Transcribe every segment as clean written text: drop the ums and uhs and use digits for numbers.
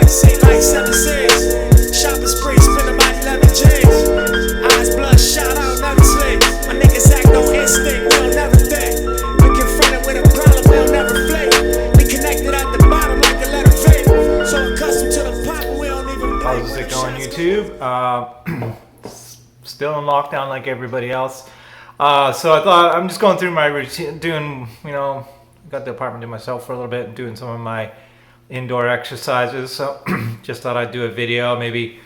Say like 7-6. Shopping spree, spend about 11 G's. Eyes bloodshot, I don't never sleep. My niggas act on instinct, we don't never think. We confronted with a problem, we don't never flake. We connected at the bottom like the letter V. So accustomed to the pop, we don't even blink. How's it going, YouTube? Still in lockdown like everybody else. So I thought I'm just going through my routine, doing, got the apartment to myself for a little bit and doing some of my indoor exercises. So just thought I'd do a video, maybe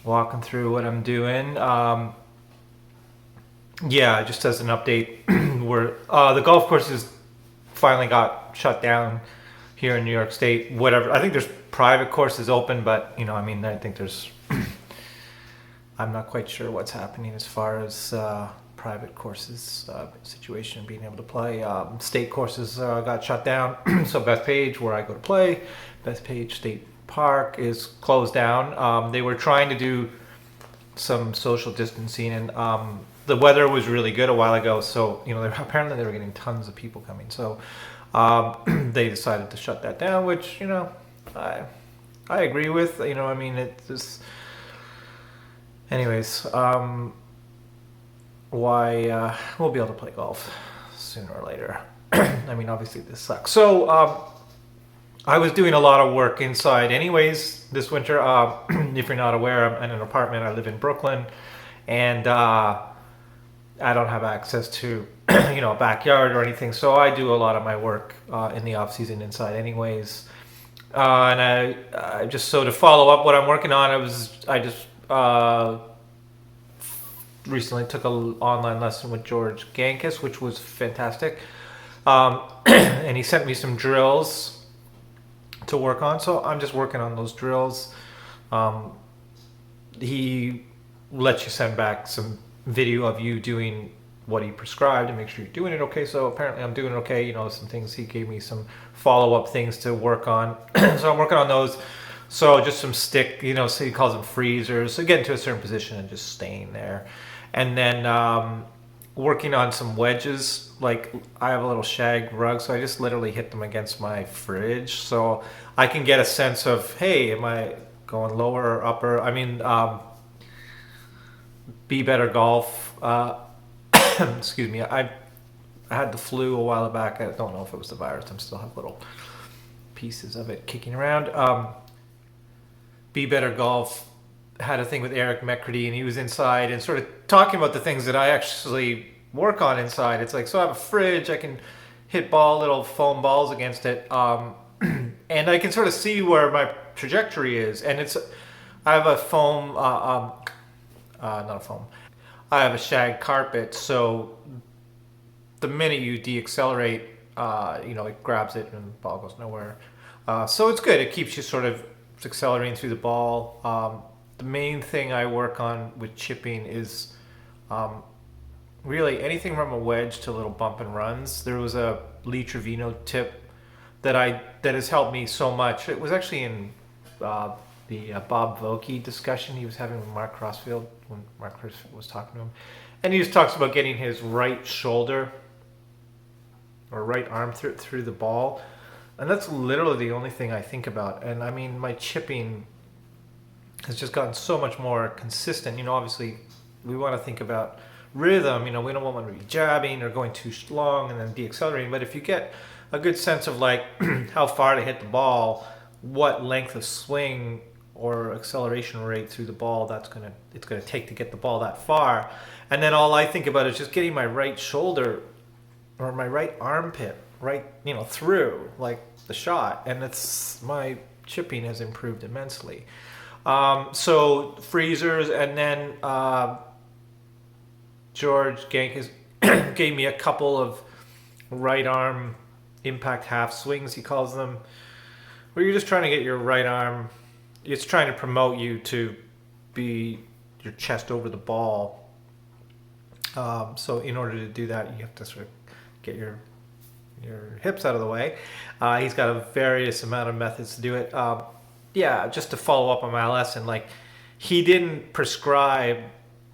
walking through what I'm doing. Yeah, just as an update, where the golf courses finally got shut down here in New York State. Whatever, I think there's private courses open, but I think there's I'm not quite sure what's happening as far as private courses situation, being able to play. State courses got shut down. So Bethpage, where I go to play, Bethpage State Park is closed down. They were trying to do some social distancing, and the weather was really good a while ago. So apparently they were getting tons of people coming. So they decided to shut that down, which I agree with. It's just. Anyways, why we'll be able to play golf sooner or later. Obviously this sucks. So I was doing a lot of work inside anyways this winter. If you're not aware, I'm in an apartment. I live in Brooklyn, and I don't have access to a backyard or anything. So I do a lot of my work in the off season inside anyways. And I just, so to follow up what I'm working on, I just recently took an online lesson with George Gankis, which was fantastic. And he sent me some drills to work on. So I'm just working on those drills. He lets you send back some video of you doing what he prescribed and make sure you're doing it okay. So apparently I'm doing it okay. Some things, he gave me some follow-up things to work on. So I'm working on those. So just some stick, so he calls them freezers. So getting to a certain position and just staying there. And then working on some wedges. Like I have a little shag rug, so I just literally hit them against my fridge. So I can get a sense of, hey, am I going lower or upper? Be Better Golf. Excuse me. I had the flu a while back. I don't know if it was the virus. I still have little pieces of it kicking around. Be Better Golf had a thing with Eric McCready, and he was inside and sort of talking about the things that I actually work on inside. It's like, so I have a fridge, I can hit little foam balls against it, and I can sort of see where my trajectory is. And I have a foam, not a foam, I have a shag carpet, so the minute you deaccelerate, it grabs it and the ball goes nowhere. So it's good. It keeps you sort of accelerating through the ball. The main thing I work on with chipping is really anything from a wedge to little bump and runs. There was a Lee Trevino tip that has helped me so much. It was actually in the Bob Vokey discussion he was having with Mark Crossfield when Mark Crossfield was talking to him, and he just talks about getting his right shoulder or right arm through the ball. And that's literally the only thing I think about. And my chipping has just gotten so much more consistent. Obviously we want to think about rhythm. We don't want to be jabbing or going too long and then deaccelerating. But if you get a good sense of like how far to hit the ball, what length of swing or acceleration rate through the ball it's gonna take to get the ball that far. And then all I think about is just getting my right shoulder or my right armpit through like the shot, and my chipping has improved immensely. So freezers, and then George Gankis gave me a couple of right arm impact half swings, he calls them, where you're just trying to get your right arm, it's trying to promote you to be your chest over the ball. So in order to do that, you have to sort of get your hips out of the way. He's got a various amount of methods to do it. Just to follow up on my lesson, like he didn't prescribe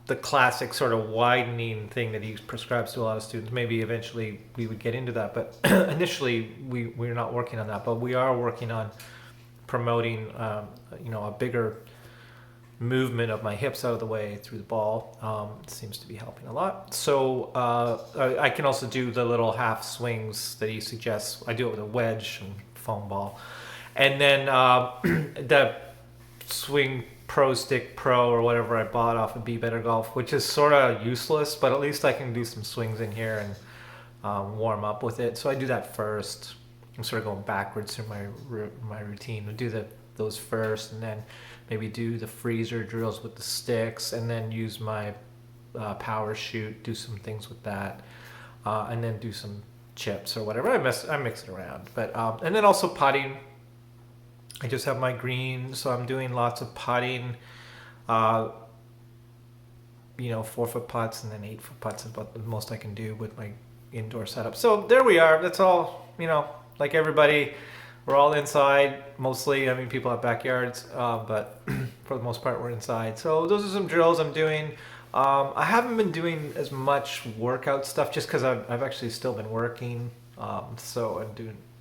the classic sort of widening thing that he prescribes to a lot of students. Maybe eventually we would get into that, but initially we're not working on that. But we are working on promoting, a bigger movement of my hips out of the way through the ball. Seems to be helping a lot. So I can also do the little half swings that he suggests. I do it with a wedge and foam ball. And then the Swing Pro Stick Pro or whatever I bought off of Be Better Golf, which is sort of useless, but at least I can do some swings in here and warm up with it. So I do that first. I'm sort of going backwards through my routine. I do those first, and then maybe do the freezer drills with the sticks, and then use my power shoot, do some things with that, and then do some chips or whatever. I mix it around, but and then also putting. I just have my green, so I'm doing lots of putting. 4-foot putts and then 8-foot putts is about the most I can do with my indoor setup. So there we are. That's all. Like everybody, we're all inside mostly. I mean, people have backyards, but for the most part, we're inside. So those are some drills I'm doing. I haven't been doing as much workout stuff just because I've actually still been working. So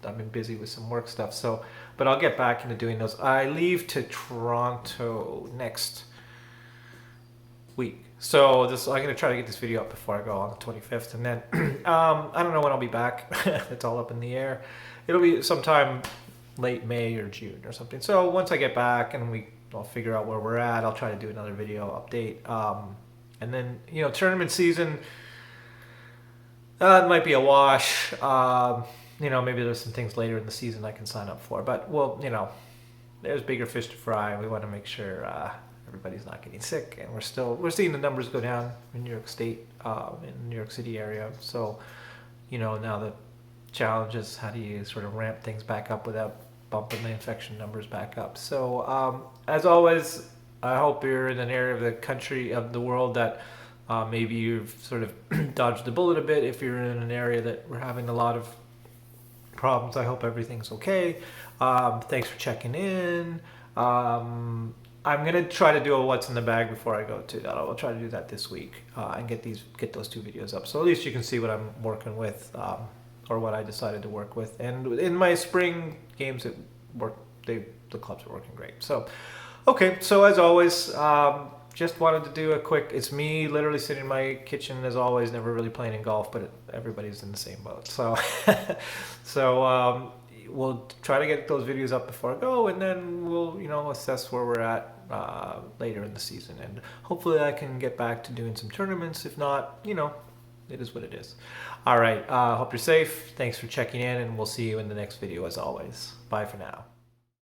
I've been busy with some work stuff. So, but I'll get back into doing those. I leave to Toronto next week. So I'm going to try to get this video up before I go on the 25th. And then I don't know when I'll be back. It's all up in the air. It'll be sometime late May or June or something. So once I get back and I'll figure out where we're at, I'll try to do another video update. And then, tournament season, it might be a wash. Maybe there's some things later in the season I can sign up for. But, there's bigger fish to fry. We want to make sure everybody's not getting sick. And we're seeing the numbers go down in New York State, in New York City area. So, now the challenge is how do you sort of ramp things back up without bumping the infection numbers back up. So, as always, I hope you're in an area of the country, of the world that maybe you've sort of dodged the bullet a bit. If you're in an area that we're having a lot of problems, I hope everything's okay. Thanks for checking in. I'm gonna try to do a what's in the bag before I go to that. I'll try to do that this week and get those 2 videos up, so at least you can see what I'm working with, or what I decided to work with. And in my spring games, it worked. The clubs are working great. So, okay. So as always, just wanted to do a quick. It's me literally sitting in my kitchen as always, never really playing in golf, but everybody's in the same boat. So, we'll try to get those videos up before I go, and then we'll assess where we're at later in the season, and hopefully I can get back to doing some tournaments. If not, it is what it is. All right. Hope you're safe. Thanks for checking in, and we'll see you in the next video as always. Bye for now.